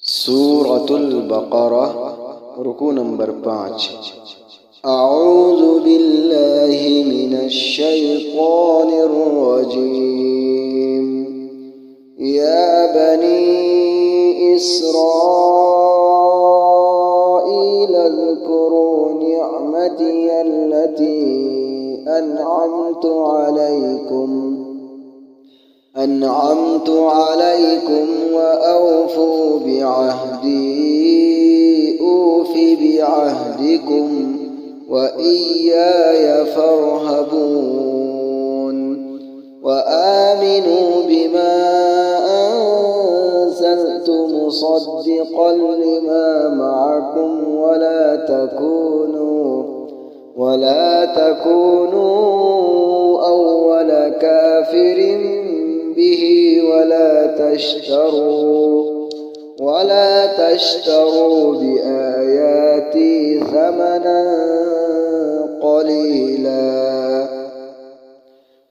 सूरत अल-बक़रा रुकू नंबर 5। अऊज़ु बिल्लाहि मिनश शैतानिर रजीम। या बनी इस्राईल अज़्कुरू निअमती अल्लती أنعمت عليكم وأوفوا بعهدي أوف بعهدكم وإياي فارهبون وآمنوا بما أنزلت مصدقا لما معكم ولا تكونوا أول كافر به ولا تشتروا بآياتي ثمنا قليلا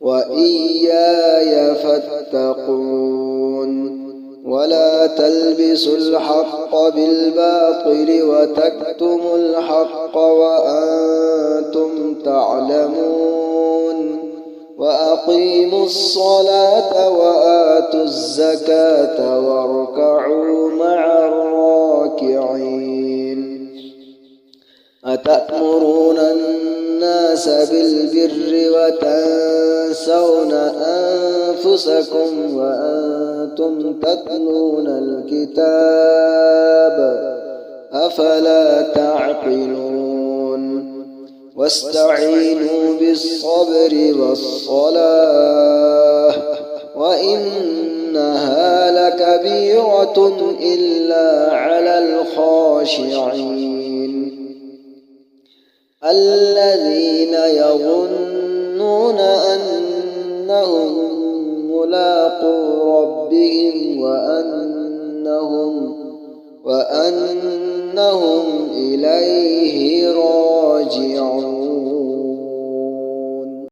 وإياي فاتقون ولا تلبسوا الحق بالباطل وتكتموا الحق وأنتم تعلمون وأقيموا الصلاة وآتوا الزكاة واركعوا مع الراكعين أتأمرون الناس بالبر وتنسون أنفسكم وأنتم تتلون الكتاب أفلا تعقلون واستعينوا بالصبر والصلاة وإنها لكبيرة إلا على الخاشعين الذين يظنون أنهم ملاقو ربهم وأنهم إليه راجعون.